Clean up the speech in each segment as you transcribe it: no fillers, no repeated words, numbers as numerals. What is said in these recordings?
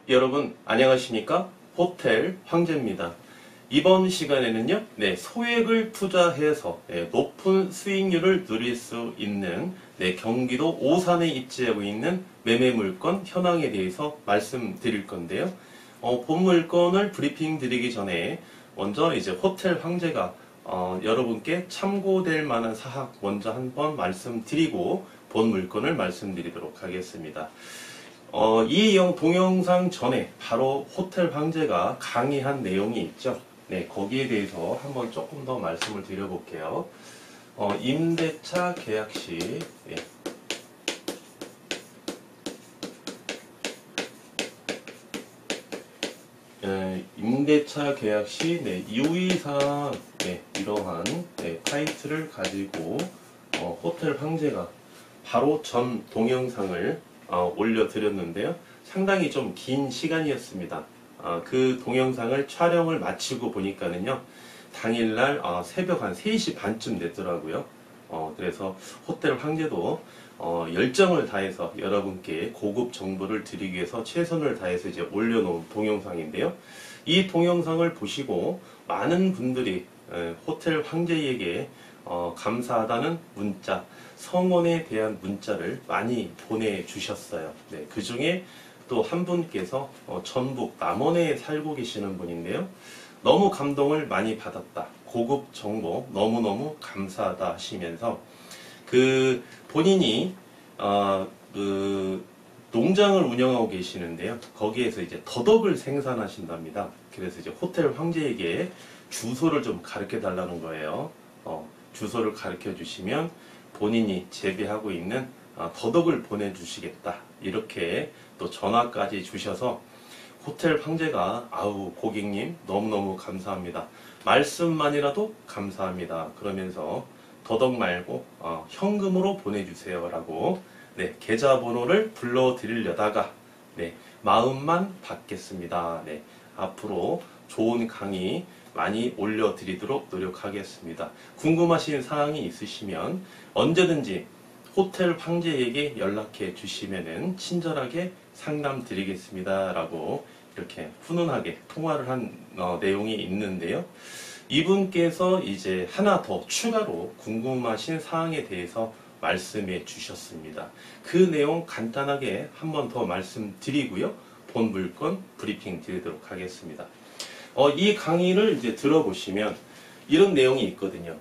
여러분 안녕하십니까? 호텔 황제입니다. 이번 시간에는요, 소액을 투자해서 높은 수익률을 누릴 수 있는 경기도 오산에 입지하고 있는 매매물건 현황에 대해서 말씀드릴 건데요. 본 물건을 브리핑 드리기 전에 먼저 이제 호텔 황제가 여러분께 참고될 만한 사항 먼저 한번 말씀드리고 본 물건을 말씀드리도록 하겠습니다. 이 동영상 전에 바로 호텔 황제가 강의한 내용이 있죠. 거기에 대해서 한번 조금 더 말씀을 드려볼게요. 임대차 계약 시 임대차 계약 시 유의사항 이러한 타이틀을 가지고 호텔 황제가 바로 전 동영상을 올려드렸는데요. 상당히 좀 긴 시간이었습니다. 그 동영상을 촬영을 마치고 보니까는요, 당일날 새벽 한 3시 반쯤 됐더라고요. 그래서 호텔 황제도 열정을 다해서 여러분께 고급 정보를 드리기 위해서 최선을 다해서 이제 올려놓은 동영상인데요. 이 동영상을 보시고 많은 분들이 호텔 황제에게 감사하다는 문자, 성원에 대한 문자를 많이 보내주셨어요. 그 중에 또 한 분께서 전북 남원에 살고 계시는 분인데요. 너무 감동을 많이 받았다. 고급 정보 너무너무 감사하다 하시면서 본인이 농장을 운영하고 계시는데요. 거기에서 이제 더덕을 생산하신답니다. 그래서 이제 호텔 황제에게 주소를 좀 가르쳐 달라는 거예요. 주소를 가르쳐 주시면 본인이 재배하고 있는 더덕을 보내주시겠다. 이렇게 또 전화까지 주셔서 호텔 황제가 고객님 너무너무 감사합니다. 말씀만이라도 감사합니다. 그러면서 더덕 말고 현금으로 보내주세요 라고 계좌번호를 불러드리려다가 마음만 받겠습니다. 앞으로 좋은 강의 많이 올려드리도록 노력하겠습니다. 궁금하신 사항이 있으시면 언제든지 호텔 황제에게 연락해 주시면은 친절하게 상담 드리겠습니다 라고 이렇게 훈훈하게 통화를 한 내용이 있는데요. 이분께서 이제 하나 더 추가로 궁금하신 사항에 대해서 말씀해 주셨습니다. 그 내용 간단하게 한 번 더 말씀드리고요. 본 물건 브리핑 드리도록 하겠습니다. 이 강의를 이제 들어보시면 이런 내용이 있거든요.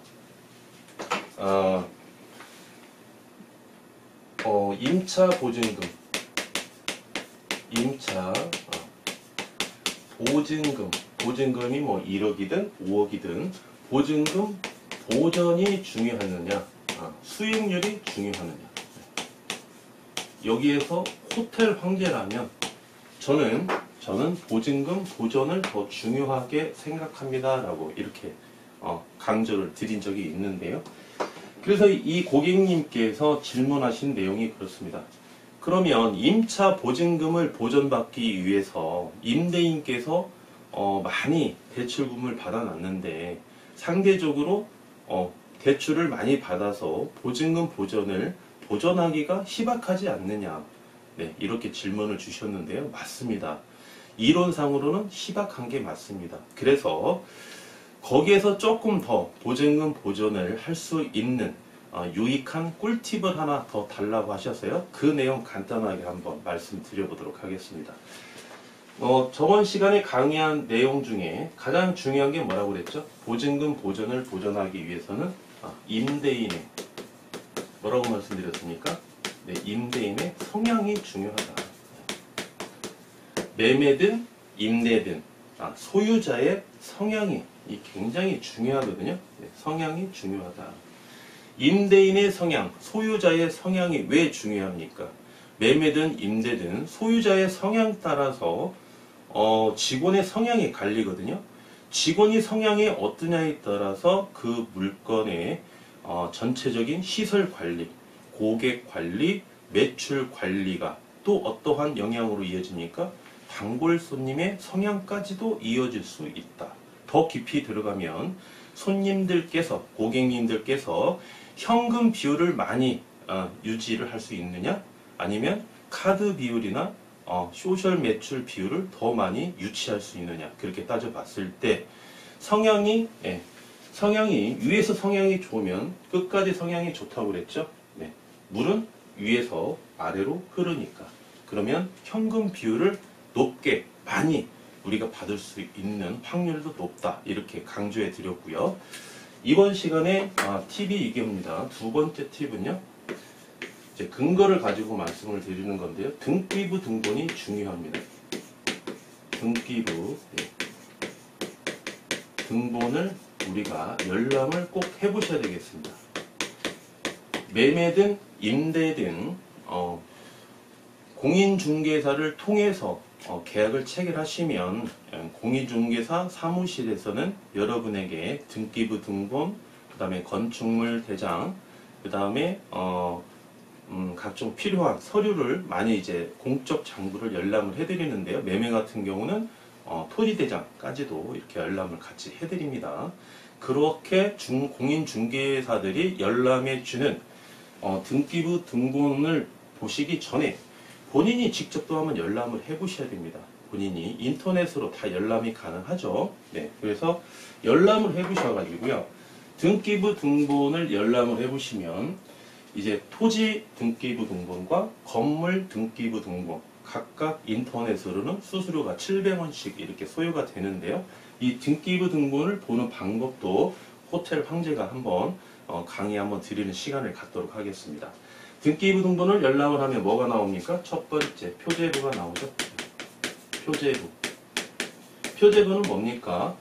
임차 보증금, 보증금이 뭐 1억이든 5억이든 보증금 보전이 중요하느냐, 수익률이 중요하느냐. 여기에서 호텔 황제라면 저는 보증금 보전을 더 중요하게 생각합니다 라고 이렇게 강조를 드린 적이 있는데요. 그래서 이 고객님께서 질문하신 내용이 그렇습니다. 그러면 임차 보증금을 보전받기 위해서 임대인께서 많이 대출금을 받아놨는데 상대적으로 대출을 많이 받아서 보증금 보전을 보전하기가 희박하지 않느냐. 이렇게 질문을 주셨는데요. 맞습니다. 이론상으로는 희박한 게 맞습니다. 그래서 거기에서 조금 더 보증금 보전을 할 수 있는 유익한 꿀팁을 하나 더 달라고 하셔서요. 그 내용 간단하게 한번 말씀드려보도록 하겠습니다. 저번 시간에 강의한 내용 중에 가장 중요한 게 뭐라고 그랬죠? 보증금 보전을 보전하기 위해서는 임대인의 뭐라고 말씀드렸습니까? 임대인의 성향이 중요하다. 매매든 임대든 소유자의 성향이 굉장히 중요하거든요. 성향이 중요하다. 임대인의 성향, 소유자의 성향이 왜 중요합니까? 매매든 임대든 소유자의 성향 따라서 직원의 성향이 갈리거든요. 직원이 성향이 어떠냐에 따라서 그 물건의 전체적인 시설 관리, 고객 관리, 매출 관리가 또 어떠한 영향으로 이어집니까? 단골 손님의 성향까지도 이어질 수 있다. 더 깊이 들어가면 손님들께서, 고객님들께서 현금 비율을 많이 유지를 할 수 있느냐? 아니면 카드 비율이나 소셜 매출 비율을 더 많이 유치할 수 있느냐, 그렇게 따져봤을 때 성향이 위에서 성향이 좋으면 끝까지 성향이 좋다고 그랬죠. 네. 물은 위에서 아래로 흐르니까 그러면 현금 비율을 높게 많이 우리가 받을 수 있는 확률도 높다, 이렇게 강조해 드렸고요. 이번 시간에 팁이 이겁니다. 두 번째 팁은요, 이제 근거를 가지고 말씀을 드리는 건데요. 등기부 등본이 중요합니다. 등기부 등본을 우리가 열람을 꼭 해보셔야 되겠습니다. 매매든 임대든 공인중개사를 통해서 계약을 체결하시면 공인중개사 사무실에서는 여러분에게 등기부 등본, 그 다음에 건축물 대장, 그 다음에 각종 필요한 서류를 많이 이제 공적 장부를 열람을 해드리는데요. 매매 같은 경우는 토지대장까지도 이렇게 열람을 같이 해드립니다. 그렇게 공인중개사들이 열람해주는 등기부 등본을 보시기 전에 본인이 직접 또 한번 열람을 해보셔야 됩니다. 본인이 인터넷으로 다 열람이 가능하죠. 네, 그래서 열람을 해보셔가지고요. 등기부 등본을 열람을 해보시면 이제 토지 등기부 등본과 건물 등기부 등본 각각 인터넷으로는 수수료가 700원씩 이렇게 소요가 되는데요. 이 등기부 등본을 보는 방법도 호텔 황제가 한번 강의 한번 드리는 시간을 갖도록 하겠습니다. 등기부 등본을 열람을 하면 뭐가 나옵니까? 첫 번째 표제부가 나오죠. 표제부. 표제부는 뭡니까?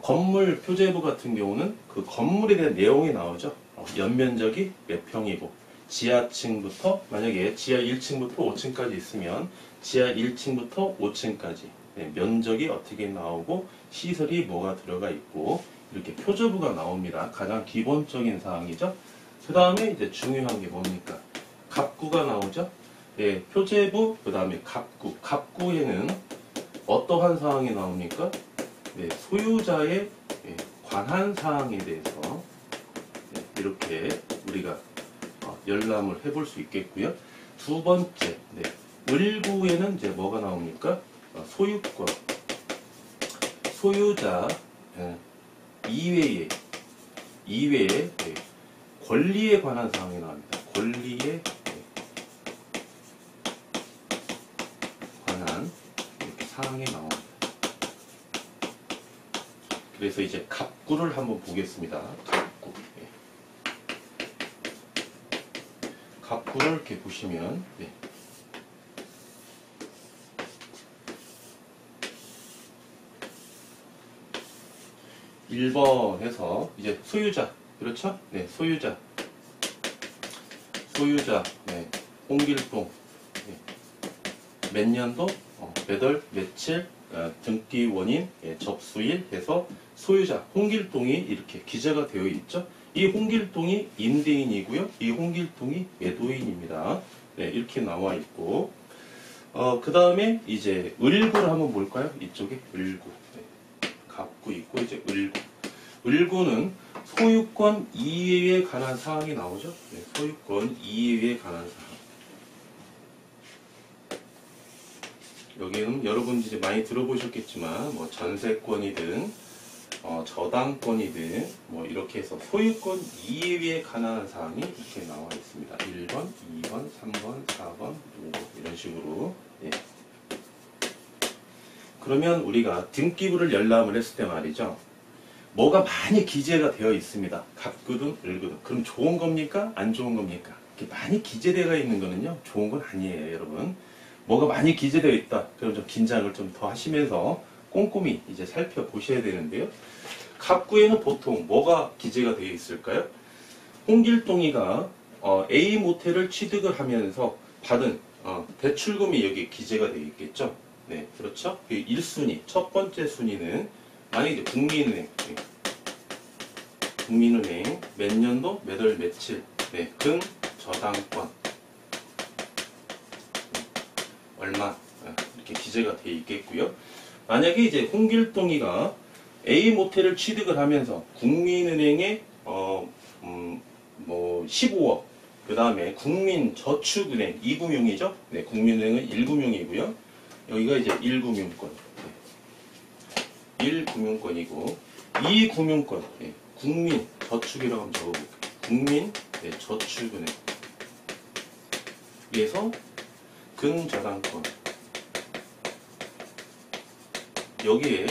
건물 표제부 같은 경우는 그 건물에 대한 내용이 나오죠. 연면적이 몇 평이고, 지하층부터 만약에 지하 1층부터 5층까지 있으면 지하 1층부터 5층까지 면적이 어떻게 나오고 시설이 뭐가 들어가 있고, 이렇게 표제부가 나옵니다. 가장 기본적인 사항이죠. 그 다음에 이제 중요한 게 뭡니까? 갑구가 나오죠. 네, 표제부, 그 다음에 갑구. 갑구에는 어떠한 사항이 나옵니까? 네, 소유자에 관한 사항에 대해서 이렇게 우리가 열람을 해볼 수 있겠고요. 두 번째, 을구에는 이제 뭐가 나옵니까? 소유권, 소유자 이외에 권리에 관한 사항이 나옵니다. 권리에 관한 이렇게 사항이 나옵니다. 그래서 이제 갑구를 한번 보겠습니다. 갑구. 갑구를 이렇게 보시면 1번에서 이제 소유자, 그렇죠? 네, 소유자, 홍길동, 몇 년도, 몇 월, 며칠, 등기 원인, 접수일 해서 소유자, 홍길동이 이렇게 기재가 되어 있죠? 이 홍길동이 임대인이고요. 이 홍길동이 매도인입니다. 네, 이렇게 나와 있고, 그 다음에 이제 을구를 한번 볼까요? 이쪽에 을구. 갑구 있고 이제 을구. 을구는 소유권 이외에 관한 사항이 나오죠. 네, 소유권 이외에 관한 사항. 여기는 여러분 이제 많이 들어보셨겠지만 뭐 전세권이든 저당권이든 뭐 이렇게 해서 소유권 이외에 관한 사항이 이렇게 나와 있습니다. 1번, 2번, 3번, 4번, 5번 이런 식으로. 예. 그러면 우리가 등기부를 열람을 했을 때 말이죠. 뭐가 많이 기재가 되어 있습니다. 갑구든 을구든. 그럼 좋은 겁니까? 안 좋은 겁니까? 이렇게 많이 기재되어 있는 거는요. 좋은 건 아니에요, 여러분. 뭐가 많이 기재되어 있다. 그럼 좀 긴장을 좀 더 하시면서 꼼꼼히 이제 살펴보셔야 되는데요. 갑구에는 보통 뭐가 기재가 되어 있을까요? 홍길동이가 A 모텔을 취득을 하면서 받은 대출금이 여기 기재가 되어 있겠죠. 네, 그렇죠. 그 1순위, 첫 번째 순위는 만약에 국민은행 몇 년도 몇 월 며칠 금 저당권 얼마 이렇게 기재가 되어 있겠고요. 만약에 이제 홍길동이가 A 모텔을 취득을 하면서 국민은행에 뭐 15억 그 다음에 국민저축은행 2금융이죠. 네, 국민은행은 1금융이고요. 여기가 이제 1금융권. 네. 1금융권이고 2금융권. 네. 국민저축이라고 한번 적어볼게요. 국민저축은행. 위에서 근저당권. 여기에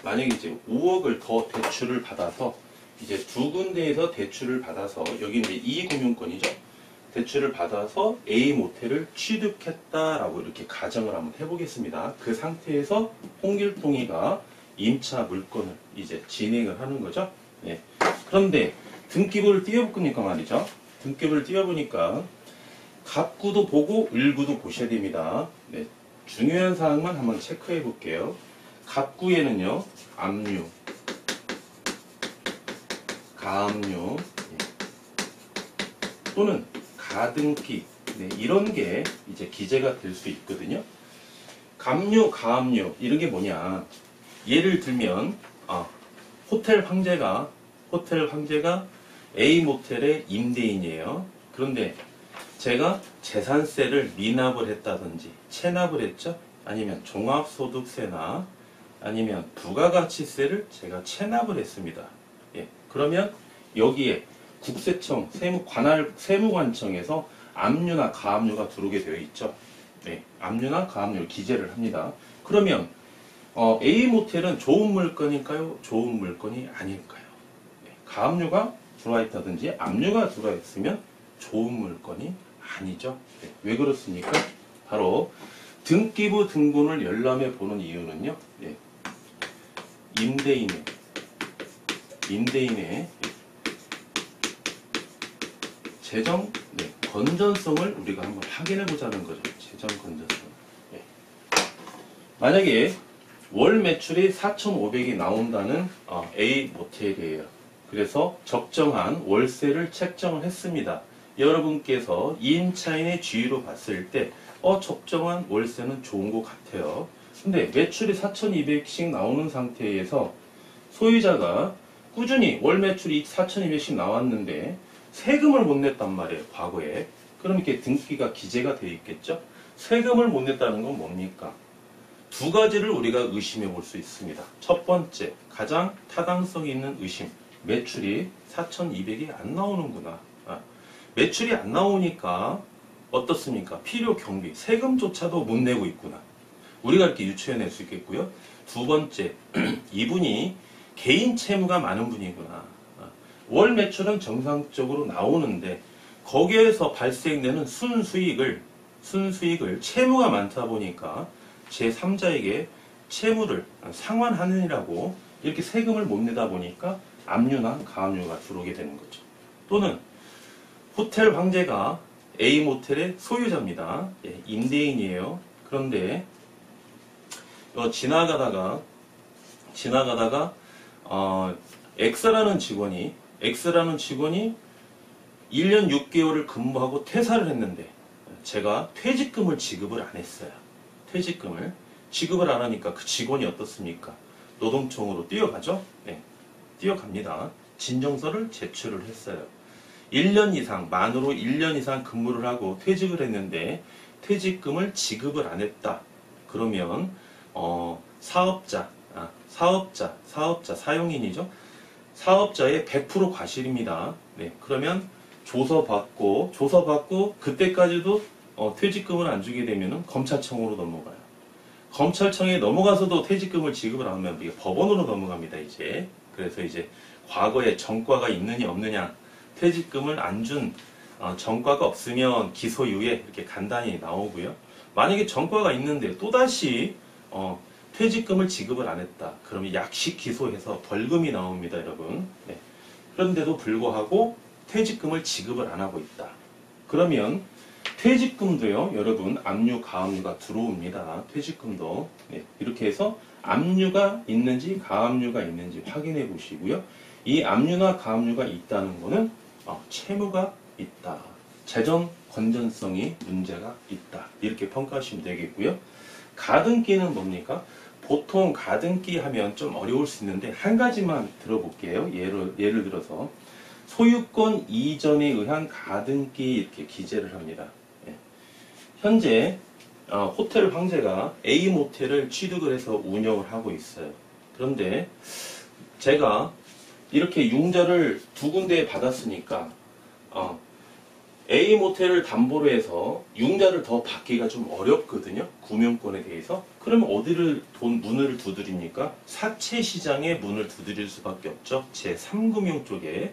만약에 이제 5억을 더 대출을 받아서 이제 두 군데에서 대출을 받아서 여기 이제 2금융권이죠. 대출을 받아서 A 모텔을 취득했다라고 이렇게 가정을 한번 해보겠습니다. 그 상태에서 홍길동이가 임차 물건을 이제 진행을 하는 거죠. 네. 그런데 등기부를 띄워보니까 말이죠. 등기부를 띄워보니까 갑구도 보고 을구도 보셔야 됩니다. 네. 중요한 사항만 한번 체크해 볼게요. 갑구에는요, 압류, 가압류, 또는 가등기, 네, 이런 게 이제 기재가 될 수 있거든요. 갑류, 가압류, 이런 게 뭐냐. 예를 들면, 호텔 황제가 A 모텔의 임대인이에요. 그런데 제가 재산세를 미납을 했다든지, 체납을 했죠? 아니면 종합소득세나 아니면 부가가치세를 제가 체납을 했습니다. 예, 그러면 여기에 국세청 세무관청에서 압류나 가압류가 들어오게 되어 있죠. 네, 압류나 가압류를 기재를 합니다. 그러면 A 모텔은 좋은 물건일까요? 좋은 물건이 아닐까요? 네, 가압류가 들어와 있다든지 압류가 들어와 있으면 좋은 물건이 아니죠. 네, 왜 그렇습니까? 바로 등기부 등본을 열람해 보는 이유는요. 네, 임대인의 재정 건전성을 우리가 한번 확인해 보자는 거죠. 재정 건전성. 네. 만약에 월 매출이 4,500이 나온다는 A 모텔이에요. 그래서 적정한 월세를 책정을 했습니다. 여러분께서 임차인의 지위로 봤을 때 적정한 월세는 좋은 것 같아요. 근데 매출이 4,200씩 나오는 상태에서 소유자가 꾸준히 월 매출이 4,200씩 나왔는데 세금을 못 냈단 말이에요. 과거에. 그럼 이렇게 등기가 기재가 되어 있겠죠. 세금을 못 냈다는 건 뭡니까? 두 가지를 우리가 의심해 볼 수 있습니다. 첫 번째, 가장 타당성 있는 의심. 매출이 4,200이 안 나오는구나. 매출이 안 나오니까 어떻습니까? 필요 경비, 세금조차도 못 내고 있구나. 우리가 이렇게 유추해낼 수 있겠고요. 두 번째, 이분이 개인 채무가 많은 분이구나. 월 매출은 정상적으로 나오는데 거기에서 발생되는 순수익을 채무가 많다 보니까 제3자에게 채무를 상환하느라고 이렇게 세금을 못 내다 보니까 압류나 가압류가 들어오게 되는 거죠. 또는 호텔 황제가 A 모텔의 소유자입니다. 예, 임대인이에요. 그런데 지나가다가 X라는 직원이 1년 6개월을 근무하고 퇴사를 했는데 제가 퇴직금을 지급을 안 했어요. 퇴직금을 지급을 안 하니까 그 직원이 어떻습니까? 노동청으로 뛰어가죠? 네, 뛰어갑니다. 진정서를 제출을 했어요. 1년 이상, 만으로 1년 이상 근무를 하고 퇴직을 했는데 퇴직금을 지급을 안 했다. 그러면 사업자, 사용인이죠. 사업자의 100% 과실입니다. 네, 그러면 조서 받고 그때까지도 퇴직금을 안 주게 되면 검찰청으로 넘어가요. 검찰청에 넘어가서도 퇴직금을 지급을 안 하면 이게 법원으로 넘어갑니다. 이제 그래서 이제 과거에 전과가 있느냐 없느냐, 퇴직금을 안 준 전과가 없으면 기소유예 이렇게 간단히 나오고요. 만약에 전과가 있는데 또다시 퇴직금을 지급을 안 했다. 그러면 약식 기소해서 벌금이 나옵니다, 여러분. 네. 그런데도 불구하고 퇴직금을 지급을 안 하고 있다. 그러면 퇴직금도요, 여러분, 압류, 가압류가 들어옵니다. 퇴직금도. 네. 이렇게 해서 압류가 있는지 가압류가 있는지 확인해 보시고요. 이 압류나 가압류가 있다는 것은 채무가 있다. 재정 건전성이 문제가 있다. 이렇게 평가하시면 되겠고요. 가등기는 뭡니까? 보통 가등기 하면 좀 어려울 수 있는데 한 가지만 들어볼게요. 예를 들어서 소유권 이전에 의한 가등기 이렇게 기재를 합니다. 예. 현재 호텔 황제가 A 모텔을 취득을 해서 운영을 하고 있어요. 그런데 제가 이렇게 융자를 두 군데에 받았으니까 A 모텔을 담보로 해서 융자를 더 받기가 좀 어렵거든요. 구명권에 대해서. 그러면 어디를 문을 두드립니까? 사채 시장에 문을 두드릴 수밖에 없죠. 제3금융 쪽에.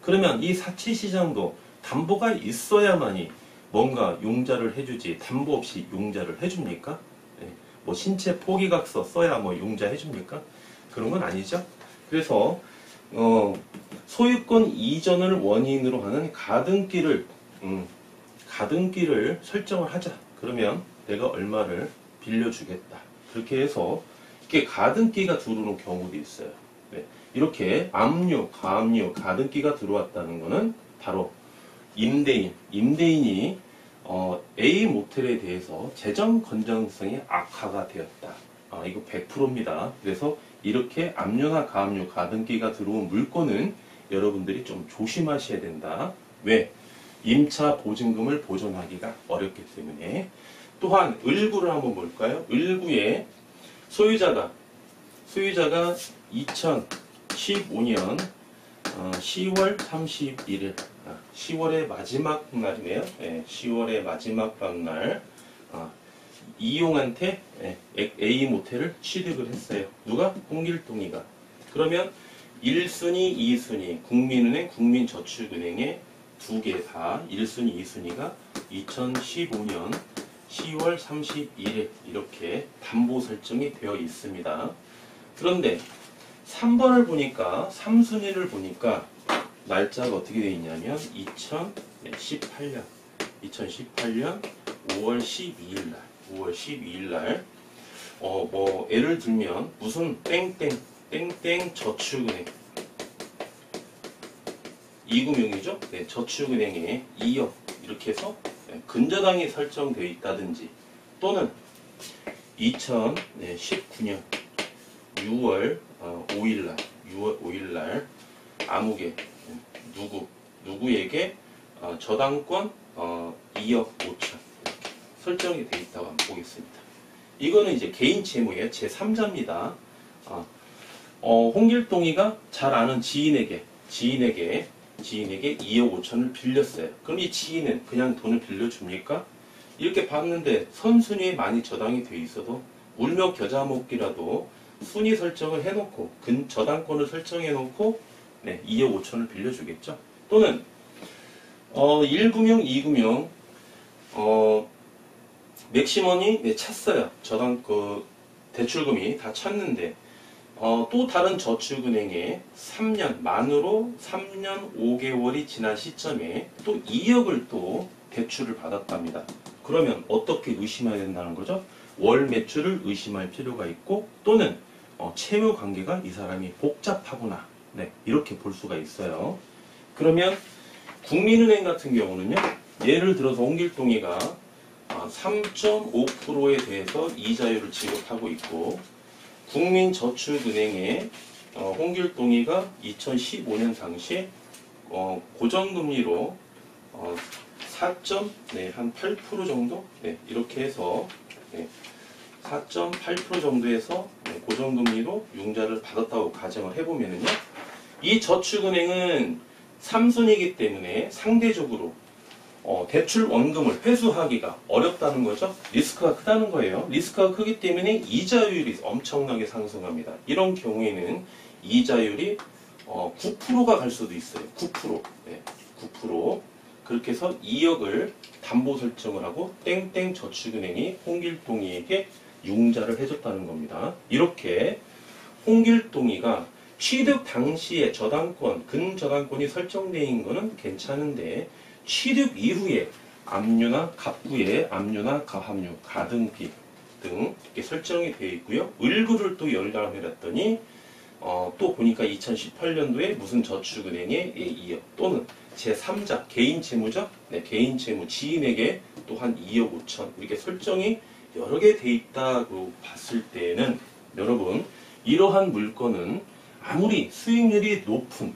그러면 이 사채 시장도 담보가 있어야만이 뭔가 융자를 해주지 담보 없이 융자를 해줍니까? 네. 뭐 신체 포기각서 써야 뭐 융자 해줍니까? 그런 건 아니죠. 그래서 소유권 이전을 원인으로 하는 가등기를 설정을 하자. 그러면 내가 얼마를 빌려주겠다. 그렇게 해서 이렇게 가등기가 들어오는 경우도 있어요. 네. 이렇게 압류, 가압류, 가등기가 들어왔다는 것은 바로 임대인이 A 모텔에 대해서 재정 건전성이 악화가 되었다. 이거 100%입니다. 그래서 이렇게 압류나 가압류, 가등기가 들어온 물건은 여러분들이 좀 조심하셔야 된다. 왜? 임차 보증금을 보존하기가 어렵기 때문에. 또한 을구를 한번 볼까요? 을구에 소유자가 2015년 10월 31일 10월의 마지막 날이네요. 네, 10월의 마지막 날 이용한테 A 모텔을 취득을 했어요. 누가? 홍길동이가. 그러면 1순위, 2순위 국민은행, 국민저축은행에 두 개 다 1순위, 2순위가 2015년 10월 31일 이렇게 담보 설정이 되어 있습니다. 그런데 3번을 보니까 3순위를 보니까 날짜가 어떻게 되어 있냐면 2018년 5월 12일 날 뭐 예를 들면 무슨 땡땡 저축은행 이금융이죠. 네, 저축은행에 2억 이렇게 해서 근저당이 설정되어 있다든지 또는 2019년 6월 5일날 아무개 누구에게 저당권 2억 5천 이렇게 설정이 되어 있다고 한번 보겠습니다. 이거는 이제 개인 채무예요. 제3자입니다. 홍길동이가 잘 아는 지인에게 2억 5천을 빌렸어요. 그럼 이 지인은 그냥 돈을 빌려줍니까? 이렇게 봤는데 선순위에 많이 저당이 돼 있어도 울며 겨자 먹기라도 순위 설정을 해놓고 저당권을 설정해놓고 2억 5천을 빌려주겠죠. 또는 1금융, 2금융 맥시멈이 찼어요. 대출금이 다 찼는데 또 다른 저축은행에 3년 만으로 3년 5개월이 지난 시점에 또 2억을 또 대출을 받았답니다. 그러면 어떻게 의심해야 된다는 거죠? 월 매출을 의심할 필요가 있고 또는 채무 관계가 이 사람이 복잡하구나. 이렇게 볼 수가 있어요. 그러면 국민은행 같은 경우는요. 예를 들어서 홍길동이가 3.5%에 대해서 이자율을 지급하고 있고 국민저축은행에 홍길동이가 2015년 당시에 고정금리로 4.8% 정도 이렇게 해서 4.8% 정도에서 고정금리로 융자를 받았다고 가정을 해보면요. 이 저축은행은 3순이기 때문에 상대적으로 대출 원금을 회수하기가 어렵다는 거죠. 리스크가 크다는 거예요. 리스크가 크기 때문에 이자율이 엄청나게 상승합니다. 이런 경우에는 이자율이 9%가 갈 수도 있어요. 9%. 9%. 그렇게 해서 2억을 담보 설정을 하고 땡땡 저축은행이 홍길동이에게 융자를 해줬다는 겁니다. 이렇게 홍길동이가 취득 당시에 근저당권이 설정되어 있는 거는 괜찮은데 취득 이후에 압류나 갑구에 압류나 가압류, 가등기 등 이렇게 설정이 되어 있고요. 을구를 또 열람을 해봤더니 또 보니까 2018년도에 무슨 저축은행에 2억 또는 제3자 개인 채무죠. 개인 채무 지인에게 또한 2억 5천 이렇게 설정이 여러 개 돼 있다고 봤을 때는 여러분 이러한 물건은 아무리 수익률이 높은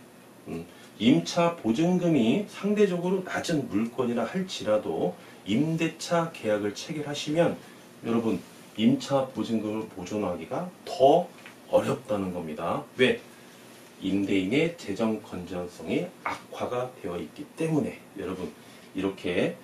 임차 보증금이 상대적으로 낮은 물건이라 할지라도 임대차 계약을 체결하시면 여러분 임차 보증금을 보존하기가 더 어렵다는 겁니다. 왜? 임대인의 재정 건전성이 악화가 되어 있기 때문에 여러분 이렇게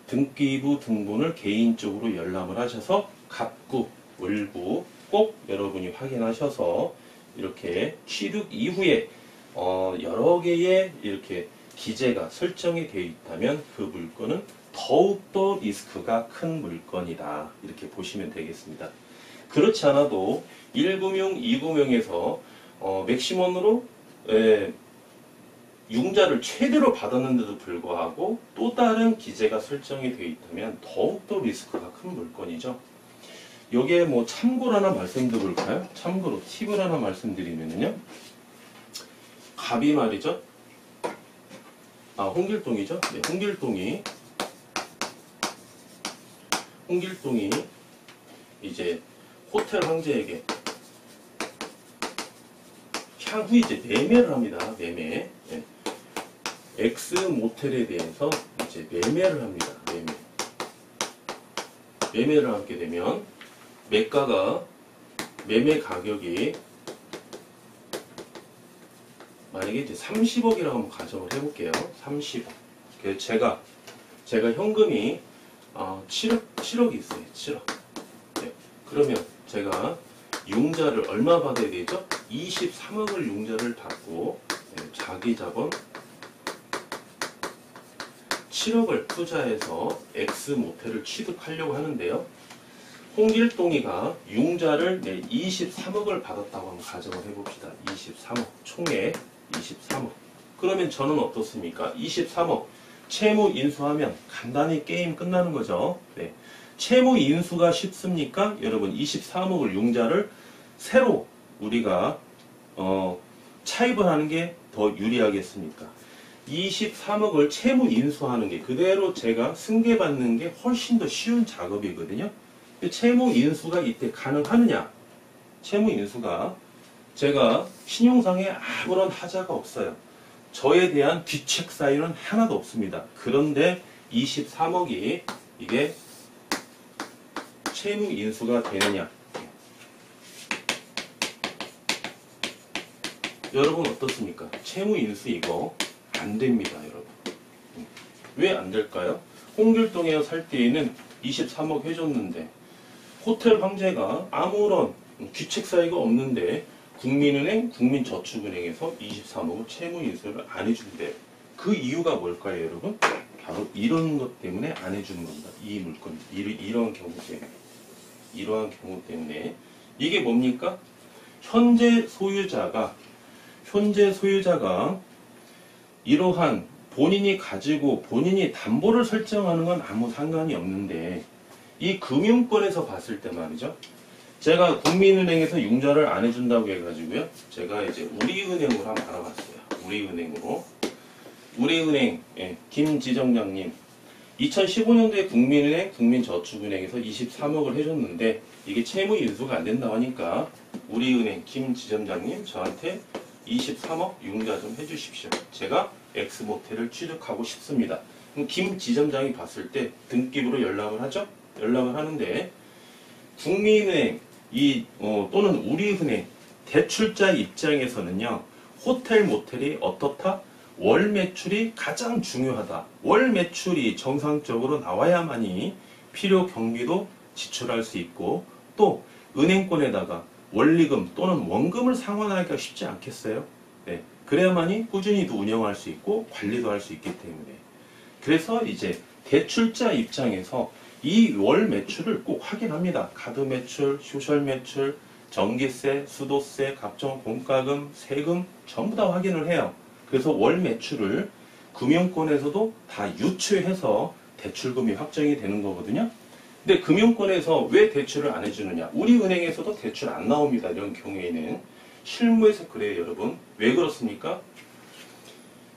등기부 등본을 개인적으로 열람을 하셔서 갑구, 을구 꼭 여러분이 확인하셔서 이렇게 취득 이후에 여러 개의 이렇게 기재가 설정이 되어 있다면 그 물건은 더욱더 리스크가 큰 물건이다. 이렇게 보시면 되겠습니다. 그렇지 않아도 1금융, 2금융에서 맥시멈으로 융자를 최대로 받았는데도 불구하고 또 다른 기재가 설정이 되어 있다면 더욱더 리스크가 큰 물건이죠. 여기에 뭐 참고로 하나 말씀드릴까요? 참고로 팁을 하나 말씀드리면요. 갑이 말이죠. 홍길동이죠. 네, 홍길동이 이제 호텔 황제에게 향후 이제 매매를 합니다. 매매. 네. X 모텔에 대해서 이제 매매를 합니다. 매매를 하게 되면 매가가 매매 가격이 만약에 이제 30억이라고 한번 가정을 해볼게요. 30억. 그래서 제가 현금이 7억이 있어요. 7억. 네. 그러면 제가 융자를 얼마 받아야 되죠? 23억을 융자를 받고 자기 자본 7억을 투자해서 X 모텔을 취득하려고 하는데요. 홍길동이가 융자를 23억을 받았다고 한번 가정을 해봅시다. 23억. 총액 23억. 그러면 저는 어떻습니까? 23억. 채무 인수하면 간단히 게임 끝나는 거죠. 네. 채무 인수가 쉽습니까? 여러분 23억을 융자를 새로 우리가 차입을 하는 게 더 유리하겠습니까? 23억을 채무 인수하는 게 그대로 제가 승계받는 게 훨씬 더 쉬운 작업이거든요. 채무 인수가 이때 가능하느냐? 채무 인수가 제가 신용상에 아무런 하자가 없어요. 저에 대한 뒤책 사유는 하나도 없습니다. 그런데 23억이 이게 채무 인수가 되느냐? 여러분 어떻습니까? 채무 인수 이거 안 됩니다, 여러분. 왜 안 될까요? 홍길동에 살 때에는 23억 해줬는데 호텔 황제가 아무런 귀책 사유가 없는데 국민은행, 국민저축은행에서 23억을 채무 인수를 안 해준대. 그 이유가 뭘까요, 여러분? 바로 이런 것 때문에 안 해주는 겁니다. 이 물건, 이러한 경우 때문에. 이러한 경우 때문에. 이게 뭡니까? 현재 소유자가 이러한 본인이 가지고 본인이 담보를 설정하는 건 아무 상관이 없는데 이 금융권에서 봤을 때 말이죠. 제가 국민은행에서 융자를 안 해준다고 해가지고요. 제가 이제 우리은행으로 한번 알아봤어요. 우리은행 김지점장님 2015년도에 국민은행, 국민저축은행에서 23억을 해줬는데 이게 채무 인수가 안 된다고 하니까 우리은행 김지점장님 저한테 23억 융자 좀 해주십시오. 제가 X모텔을 취득하고 싶습니다. 그럼 김 지점장이 봤을 때 등기부로 연락을 하죠. 연락을 하는데 국민은행 또는 우리은행 대출자 입장에서는요. 호텔 모텔이 어떻다? 월 매출이 가장 중요하다. 월 매출이 정상적으로 나와야만이 필요 경비도 지출할 수 있고 또 은행권에다가 원리금 또는 원금을 상환하기가 쉽지 않겠어요? 네. 그래야만이 꾸준히도 운영할 수 있고 관리도 할 수 있기 때문에. 그래서 이제 대출자 입장에서 이 월 매출을 꼭 확인합니다. 카드 매출, 소셜 매출, 전기세, 수도세, 각종 공과금, 세금 전부 다 확인을 해요. 그래서 월 매출을 금융권에서도 다 유추해서 대출금이 확정이 되는 거거든요. 근데 금융권에서 왜 대출을 안 해주느냐? 우리은행에서도 대출 안 나옵니다. 이런 경우에는. 실무에서 그래요, 여러분. 왜 그렇습니까?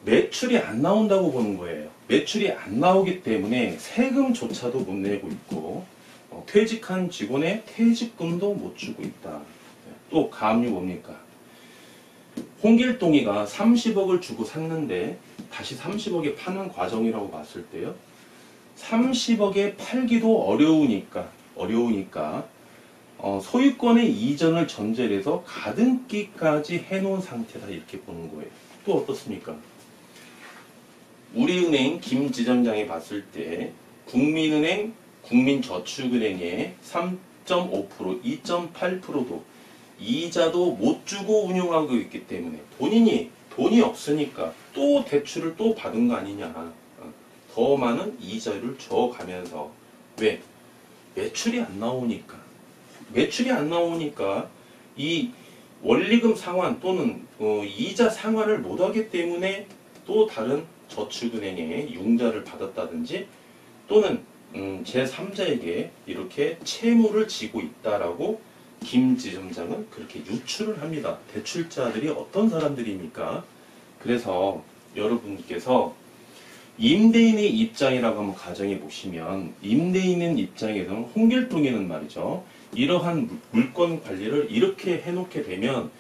매출이 안 나온다고 보는 거예요. 매출이 안 나오기 때문에 세금조차도 못 내고 있고 퇴직한 직원의 퇴직금도 못 주고 있다. 또 가압류 뭡니까? 홍길동이가 30억을 주고 샀는데 다시 30억에 파는 과정이라고 봤을 때요. 30억에 팔기도 어려우니까 소유권의 이전을 전제로 해서 가등기까지 해놓은 상태다 이렇게 보는 거예요. 또 어떻습니까? 우리은행 김지점장이 봤을 때 국민은행, 국민저축은행의 3.5%, 2.8%도 이자도 못 주고 운용하고 있기 때문에 돈이 없으니까 또 대출을 또 받은 거 아니냐. 더 많은 이자를 줘가면서 왜? 매출이 안 나오니까 이 원리금 상환 또는 이자 상환을 못하기 때문에 또 다른 저축은행에 융자를 받았다든지 또는 제3자에게 이렇게 채무를 지고 있다라고 김지점장은 그렇게 유추를 합니다. 대출자들이 어떤 사람들입니까? 그래서 여러분께서 임대인의 입장이라고 한번 가정해 보시면 임대인의 입장에서는 홍길동에는 말이죠. 이러한 물건 관리를 이렇게 해놓게 되면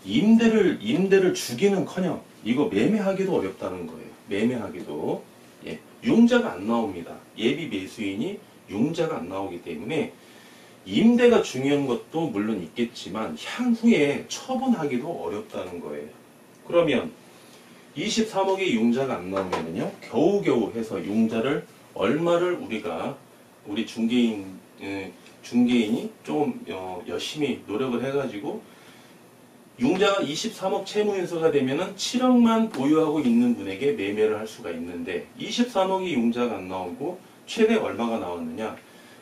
임대를 주기는커녕 이거 매매하기도 어렵다는 거예요. 매매하기도 융자가 안 나옵니다. 예비 매수인이 융자가 안 나오기 때문에 임대가 중요한 것도 물론 있겠지만 향후에 처분하기도 어렵다는 거예요. 그러면 23억의 융자가 안 나오면요 겨우겨우 해서 융자를 얼마를 우리 중개인이 좀 열심히 노력을 해가지고 융자가 23억 채무인수가 되면은 7억만 보유하고 있는 분에게 매매를 할 수가 있는데 23억이 융자가 안 나오고 최대 얼마가 나왔느냐?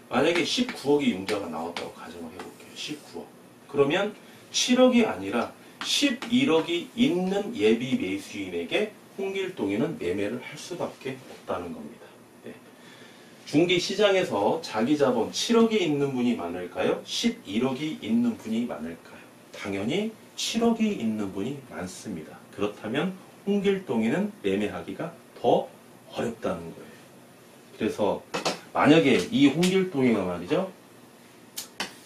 만약에 19억이 융자가 나왔다고 가정을 해볼게요. 19억. 그러면 7억이 아니라 11억이 있는 예비 매수인에게 홍길동이는 매매를 할 수밖에 없다는 겁니다. 네. 중개시장에서 자기 자본 7억이 있는 분이 많을까요? 11억이 있는 분이 많을까요? 당연히 7억이 있는 분이 많습니다. 그렇다면 홍길동이는 매매하기가 더 어렵다는 거예요. 그래서 만약에 이 홍길동이가 말이죠.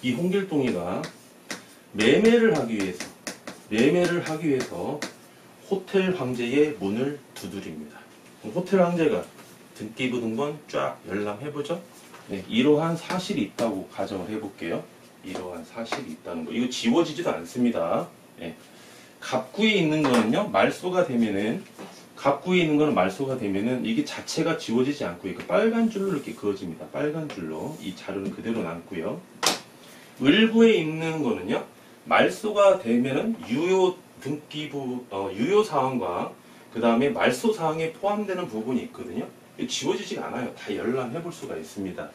이 홍길동이가 매매를 하기 위해서 호텔 황제의 문을 두드립니다. 호텔 황제가 등기부 등본 쫙 열람해보죠. 네, 이러한 사실이 있다고 가정을 해볼게요. 이러한 사실이 있다는 거. 이거 지워지지도 않습니다. 네. 갑구에 있는 거는요, 말소가 되면은 이게 자체가 지워지지 않고 이거 빨간 줄로 이렇게 그어집니다. 빨간 줄로 이 자료는 그대로 남고요. 을부에 있는 거는요, 말소가 되면은 유효 등기부 유효 사항과 그 다음에 말소 사항에 포함되는 부분이 있거든요. 지워지지 않아요. 다 열람해 볼 수가 있습니다.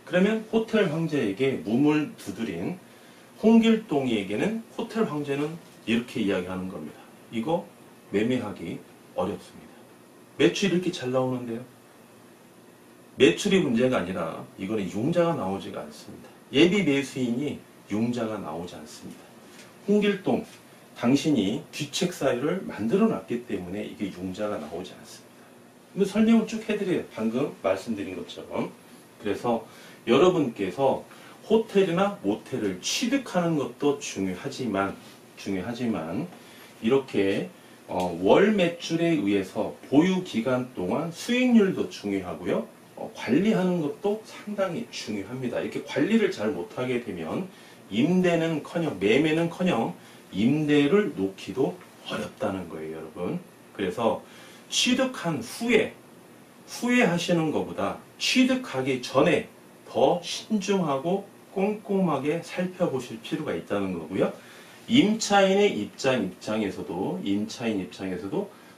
그러면 호텔 황제에게 문을 두드린 홍길동이에게는 호텔 황제는 이렇게 이야기하는 겁니다. 이거 매매하기 어렵습니다. 매출이 이렇게 잘 나오는데요. 매출이 문제가 아니라 이거는 융자가 나오지가 않습니다. 예비 매수인이 융자가 나오지 않습니다. 홍길동, 당신이 귀책 사유를 만들어 놨기 때문에 이게 융자가 나오지 않습니다. 근데 설명을 쭉 해드려요. 방금 말씀드린 것처럼. 그래서 여러분께서 호텔이나 모텔을 취득하는 것도 중요하지만 이렇게 월 매출에 의해서 보유 기간 동안 수익률도 중요하고요. 관리하는 것도 상당히 중요합니다. 이렇게 관리를 잘 못하게 되면 임대는커녕 매매는커녕 임대를 놓기도 어렵다는 거예요, 여러분. 그래서 취득한 후에 후회하시는 것보다 취득하기 전에 더 신중하고 꼼꼼하게 살펴보실 필요가 있다는 거고요. 임차인 입장에서도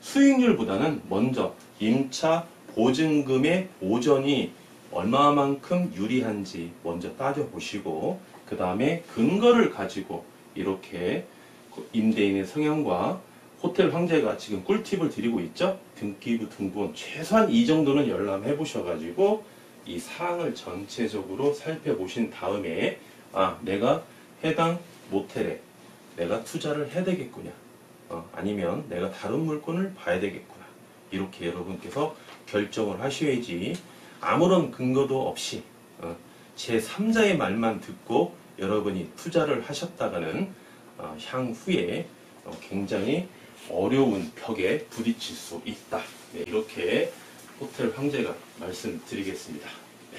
수익률보다는 먼저 임차 보증금의 보전이 얼마만큼 유리한지 먼저 따져보시고 그 다음에 근거를 가지고 이렇게 임대인의 성향과 호텔 황제가 지금 꿀팁을 드리고 있죠. 등기부 등본 최소한 이 정도는 열람해 보셔가지고 이 사항을 전체적으로 살펴보신 다음에 내가 해당 모텔에 내가 투자를 해야 되겠구나. 아니면 내가 다른 물건을 봐야 되겠구나. 이렇게 여러분께서 결정을 하셔야지 아무런 근거도 없이 제3자의 말만 듣고 여러분이 투자를 하셨다가는 향후에 굉장히 어려운 벽에 부딪힐 수 있다. 네, 이렇게 호텔 황제가 말씀드리겠습니다. 네.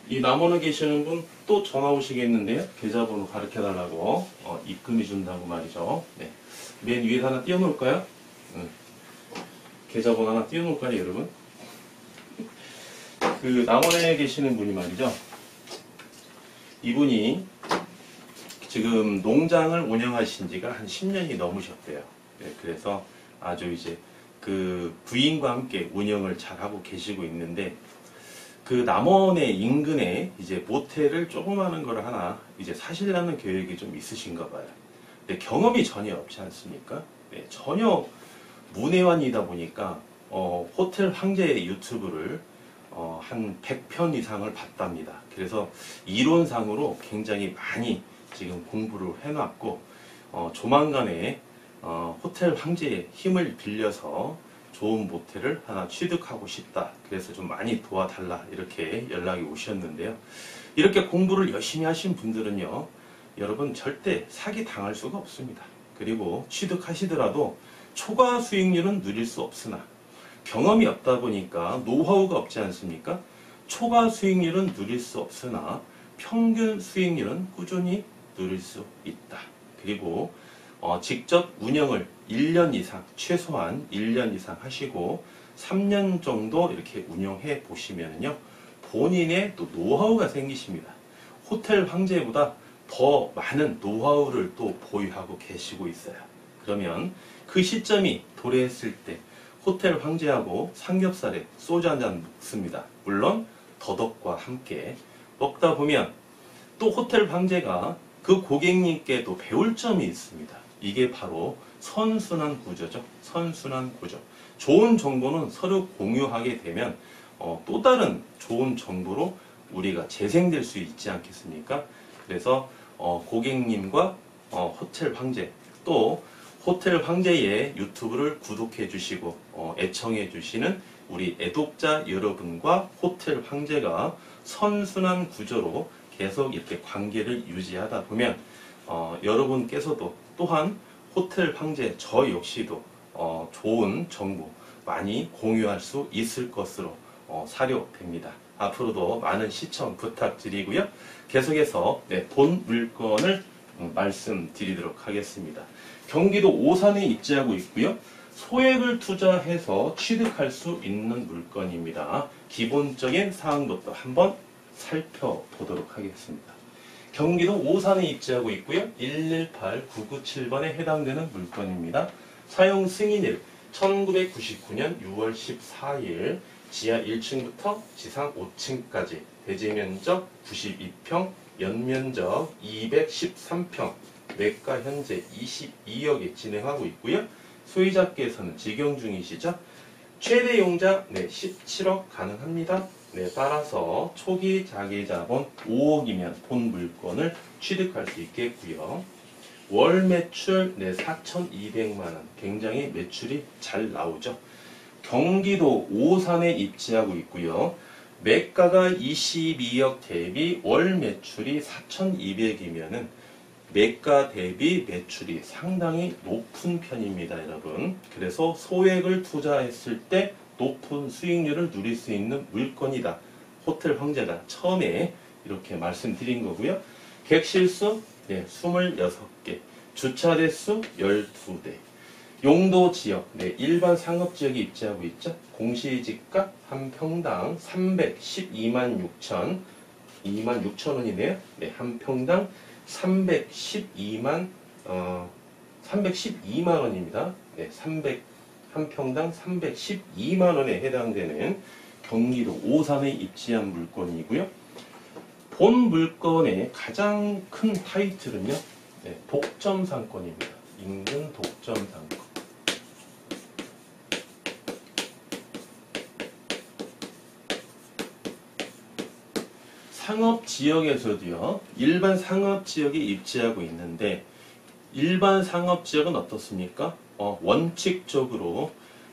이 남원에 계시는 분 또 전화 오시겠는데요. 계좌번호 가르쳐 달라고 입금해 준다고 말이죠. 네. 맨 위에다 하나 띄워놓을까요? 계좌번호 하나 띄워놓을까요, 여러분? 그 남원에 계시는 분이 말이죠. 이분이 지금 농장을 운영하신 지가 한 10년이 넘으셨대요. 네, 그래서 아주 이제 그 부인과 함께 운영을 잘 하고 계시고 있는데, 그 남원의 인근에 이제 모텔을 조그마한 걸 하나 이제 사시려는 계획이 좀 있으신가 봐요. 근데 경험이 전혀 없지 않습니까? 네, 전혀 문외한이다 보니까 호텔 황제의 유튜브를 한 100편 이상을 봤답니다. 그래서 이론상으로 굉장히 많이 지금 공부를 해놨고, 조만간에 호텔 황제의 힘을 빌려서 좋은 모텔을 하나 취득하고 싶다. 그래서 좀 많이 도와달라. 이렇게 연락이 오셨는데요. 이렇게 공부를 열심히 하신 분들은요, 여러분 절대 사기 당할 수가 없습니다. 그리고 취득하시더라도 초과 수익률은 누릴 수 없으나, 경험이 없다 보니까 노하우가 없지 않습니까? 초과 수익률은 누릴 수 없으나 평균 수익률은 꾸준히 누릴 수 있다. 그리고 직접 운영을 1년 이상, 최소한 1년 이상 하시고 3년 정도 이렇게 운영해 보시면요, 본인의 또 노하우가 생기십니다. 호텔 황제보다 더 많은 노하우를 또 보유하고 계시고 있어요. 그러면 그 시점이 도래했을 때 호텔 황제하고 삼겹살에 소주 한잔 먹습니다. 물론 더덕과 함께 먹다 보면 또 호텔 황제가 그 고객님께 또 배울 점이 있습니다. 이게 바로 선순환 구조죠. 선순환 구조. 좋은 정보는 서로 공유하게 되면 또 다른 좋은 정보로 우리가 재생될 수 있지 않겠습니까? 그래서 고객님과 호텔 황제, 또 호텔 황제의 유튜브를 구독해 주시고 애청해 주시는 우리 애독자 여러분과 호텔 황제가 선순환 구조로 계속 이렇게 관계를 유지하다 보면 여러분께서도 또한 호텔 황제 저 역시도 좋은 정보 많이 공유할 수 있을 것으로 사료됩니다. 앞으로도 많은 시청 부탁드리고요. 계속해서 본 물건을 말씀드리도록 하겠습니다. 경기도 오산에 입지하고 있고요. 소액을 투자해서 취득할 수 있는 물건입니다. 기본적인 사항부터 한번 살펴보도록 하겠습니다. 경기도 오산에 입지하고 있고요. 118-997번에 해당되는 물건입니다. 사용 승인일 1999년 6월 14일, 지하 1층부터 지상 5층까지, 대지 면적 92평, 연면적 213평, 매가 현재 22억에 진행하고 있고요. 소유자께서는 직영 중이시죠. 최대 용자 17억 가능합니다. 따라서 초기 자기자본 5억이면 본 물건을 취득할 수 있겠고요. 월 매출 4,200만원, 굉장히 매출이 잘 나오죠. 경기도 오산에 입지하고 있고요. 매가가 22억 대비 월 매출이 4,200이면은 매가 대비 매출이 상당히 높은 편입니다, 여러분. 그래서 소액을 투자했을 때 높은 수익률을 누릴 수 있는 물건이다. 호텔 황제가 처음에 이렇게 말씀드린 거고요. 객실수 26개, 주차 대수 12대, 용도 지역, 일반 상업지역에 입지하고 있죠. 공시지가 한 평당 312만 6천, 2만 6천 원이네요. 한 평당 312만 원입니다. 한 평당 312만 원에 해당되는 경기도 오산에 입지한 물건이고요. 본 물건의 가장 큰 타이틀은요, 독점 상권입니다. 인근 독점 상권. 상업지역에서도요, 일반 상업지역에 입지하고 있는데, 일반 상업지역은 어떻습니까? 원칙적으로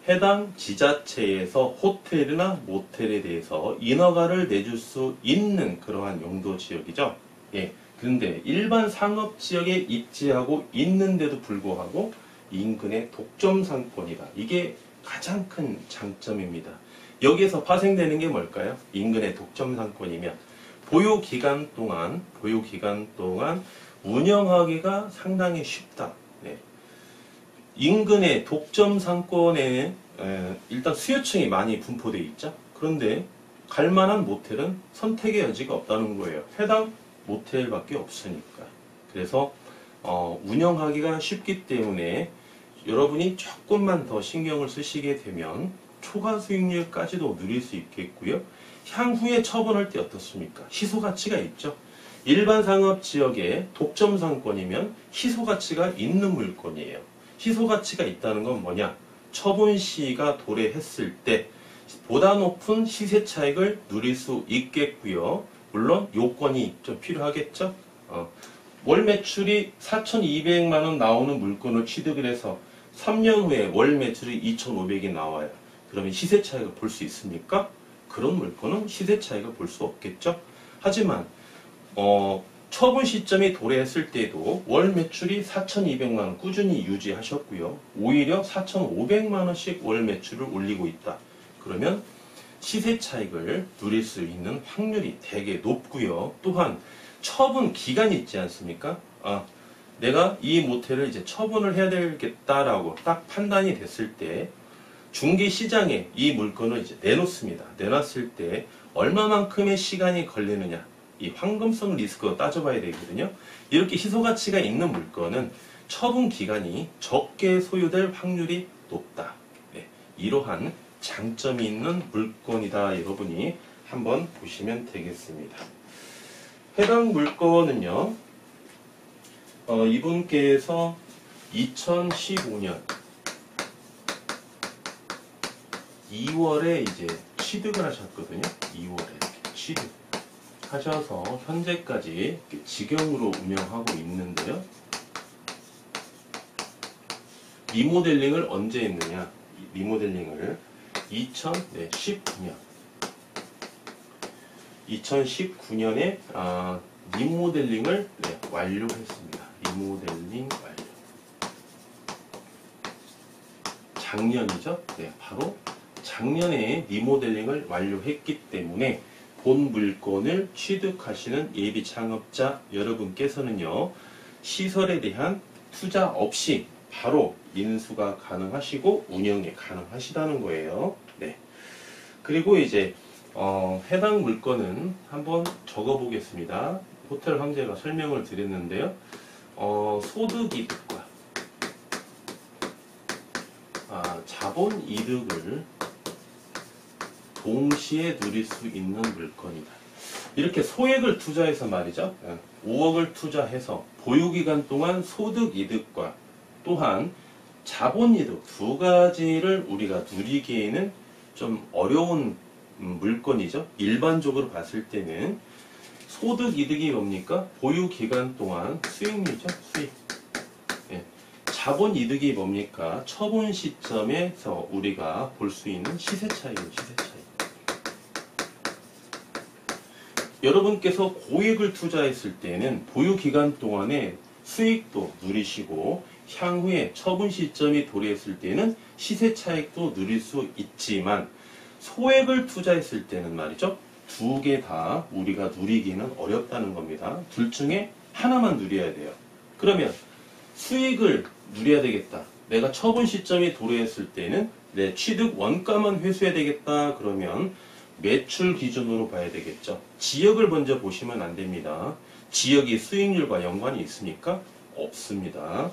해당 지자체에서 호텔이나 모텔에 대해서 인허가를 내줄 수 있는 그러한 용도 지역이죠. 그런데 일반 상업지역에 입지하고 있는데도 불구하고 인근의 독점 상권이다. 이게 가장 큰 장점입니다. 여기에서 파생되는 게 뭘까요? 인근의 독점 상권이면 보유 기간 동안 운영하기가 상당히 쉽다. 네. 인근의 독점 상권에는 일단 수요층이 많이 분포되어 있죠. 그런데 갈만한 모텔은 선택의 여지가 없다는 거예요. 해당 모텔밖에 없으니까. 그래서 운영하기가 쉽기 때문에 여러분이 조금만 더 신경을 쓰시게 되면 초과 수익률까지도 누릴 수 있겠고요. 향후에 처분할 때 어떻습니까? 희소 가치가 있죠. 일반 상업 지역의 독점 상권이면 희소 가치가 있는 물건이에요. 희소 가치가 있다는 건 뭐냐? 처분 시가 도래했을 때 보다 높은 시세 차익을 누릴 수 있겠고요. 물론 요건이 좀 필요하겠죠. 월 매출이 4,200만 원 나오는 물건을 취득을 해서 3년 후에 월 매출이 2,500이 나와요. 그러면 시세 차익을 볼 수 있습니까? 그런 물건은 시세 차익을 볼 수 없겠죠. 하지만 처분 시점이 도래했을 때도 월 매출이 4,200만 원 꾸준히 유지하셨고요. 오히려 4,500만 원씩 월 매출을 올리고 있다. 그러면 시세 차익을 누릴 수 있는 확률이 되게 높고요. 또한 처분 기간이 있지 않습니까? 내가 이 모텔을 이제 처분을 해야 되겠다라고 딱 판단이 됐을 때 중개 시장에 이 물건을 이제 내놓습니다. 내놨을 때 얼마만큼의 시간이 걸리느냐, 이 황금성 리스크を따져봐야 되거든요. 이렇게 희소 가치가 있는 물건은 처분 기간이 적게 소요될 확률이 높다. 네, 이러한 장점이 있는 물건이다. 여러분이 한번 보시면 되겠습니다. 해당 물건은요, 이분께서 2015년 2월에 이제 취득을 하셨거든요. 2월에 이렇게 취득하셔서 현재까지 직영으로 운영하고 있는데요. 리모델링을 언제 했느냐? 리모델링을 2019년에 리모델링을 완료했습니다. 리모델링 완료. 작년이죠? 네, 바로 작년에 리모델링을 완료했기 때문에 본 물건을 취득하시는 예비 창업자 여러분께서는요, 시설에 대한 투자 없이 바로 인수가 가능하시고 운영이 가능하시다는 거예요. 네. 그리고 이제 해당 물건은 한번 적어 보겠습니다. 호텔 황제가 설명을 드렸는데요. 소득이득과 자본 이득을 동시에 누릴 수 있는 물건이다. 이렇게 소액을 투자해서 말이죠. 5억을 투자해서 보유기간 동안 소득이득과 또한 자본이득 두 가지를 우리가 누리기에는 좀 어려운 물건이죠. 일반적으로 봤을 때는 소득이득이 뭡니까? 보유기간 동안 수익률이죠. 수익. 네. 자본이득이 뭡니까? 처분 시점에서 우리가 볼 수 있는 시세 차이예요. 시세 차이. 여러분께서 고액을 투자했을 때는 보유기간 동안에 수익도 누리시고 향후에 처분 시점이 도래했을 때는 시세 차익도 누릴 수 있지만 소액을 투자했을 때는 말이죠. 두 개 다 우리가 누리기는 어렵다는 겁니다. 둘 중에 하나만 누려야 돼요. 그러면 수익을 누려야 되겠다. 내가 처분 시점이 도래했을 때는 내 취득 원가만 회수해야 되겠다. 그러면 매출 기준으로 봐야 되겠죠. 지역을 먼저 보시면 안 됩니다. 지역이 수익률과 연관이 있습니까? 없습니다.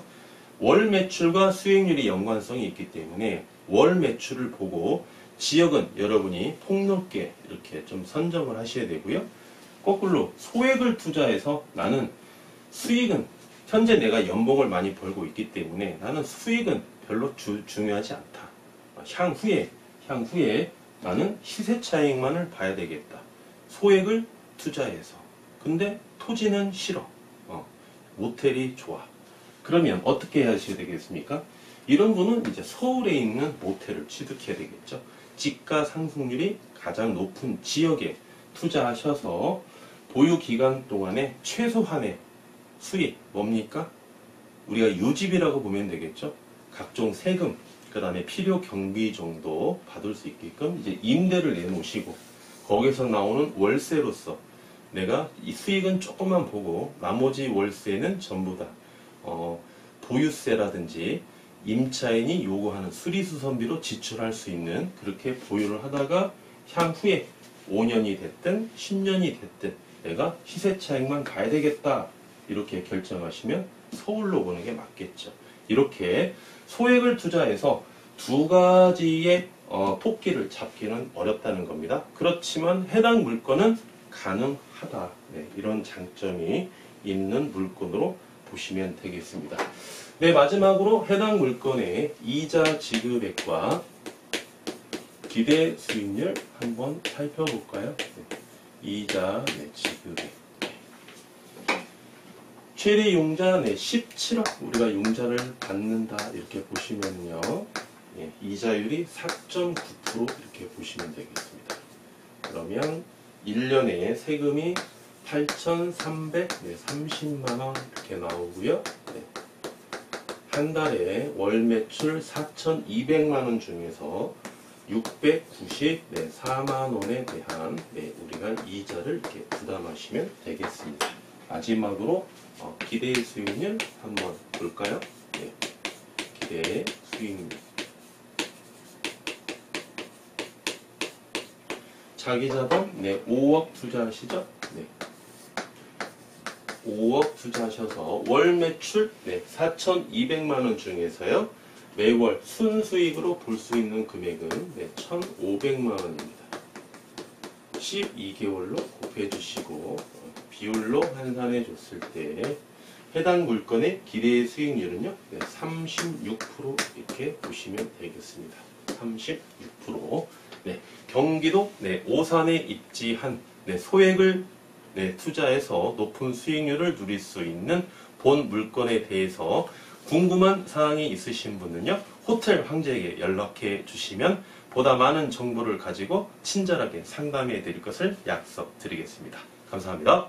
월 매출과 수익률이 연관성이 있기 때문에 월 매출을 보고 지역은 여러분이 폭넓게 이렇게 좀 선정을 하셔야 되고요. 거꾸로 소액을 투자해서 나는 수익은 현재 내가 연봉을 많이 벌고 있기 때문에 나는 수익은 별로 중요하지 않다. 향후에 나는 시세 차익만을 봐야 되겠다. 소액을 투자해서. 근데 토지는 싫어. 모텔이 좋아. 그러면 어떻게 하셔야 되겠습니까? 이런 분은 이제 서울에 있는 모텔을 취득해야 되겠죠. 집가 상승률이 가장 높은 지역에 투자하셔서 보유 기간 동안에 최소한의 수익 뭡니까? 우리가 유지비라고 보면 되겠죠. 각종 세금, 그 다음에 필요 경비 정도 받을 수 있게끔 이제 임대를 내놓으시고 거기서 나오는 월세로서 내가 이 수익은 조금만 보고 나머지 월세는 전부 다 보유세라든지 임차인이 요구하는 수리수선비로 지출할 수 있는 그렇게 보유를 하다가 향후에 5년이 됐든 10년이 됐든 내가 시세 차익만 가야 되겠다 이렇게 결정하시면 서울로 보는 게 맞겠죠. 이렇게 소액을 투자해서 두 가지의 토끼를 잡기는 어렵다는 겁니다. 그렇지만 해당 물건은 가능하다. 네, 이런 장점이 있는 물건으로 보시면 되겠습니다. 네, 마지막으로 해당 물건의 이자 지급액과 기대 수익률 한번 살펴볼까요? 네, 이자 지급액. 최대 융자 17억 우리가 융자를 받는다 이렇게 보시면요. 예, 이자율이 4.9% 이렇게 보시면 되겠습니다. 그러면 1년에 세금이 8,330만원 이렇게 나오고요. 네. 한 달에 월 매출 4,200만원 중에서 694만원에 대한 우리가 이자를 이렇게 부담하시면 되겠습니다. 마지막으로 기대 수익률 한번 볼까요? 네. 기대 수익률. 자기 자본 5억 투자하시죠? 네. 5억 투자하셔서 월 매출 4,200만원 중에서요. 매월 순수익으로 볼 수 있는 금액은 1,500만원입니다. 12개월로 곱해 주시고 비율로 환산해 줬을 때 해당 물건의 기대 수익률은요 36% 이렇게 보시면 되겠습니다. 36%. 네, 경기도 오산에 입지한 소액을 투자해서 높은 수익률을 누릴 수 있는 본 물건에 대해서 궁금한 사항이 있으신 분은요 호텔 황제에게 연락해 주시면 보다 많은 정보를 가지고 친절하게 상담해 드릴 것을 약속드리겠습니다. 감사합니다.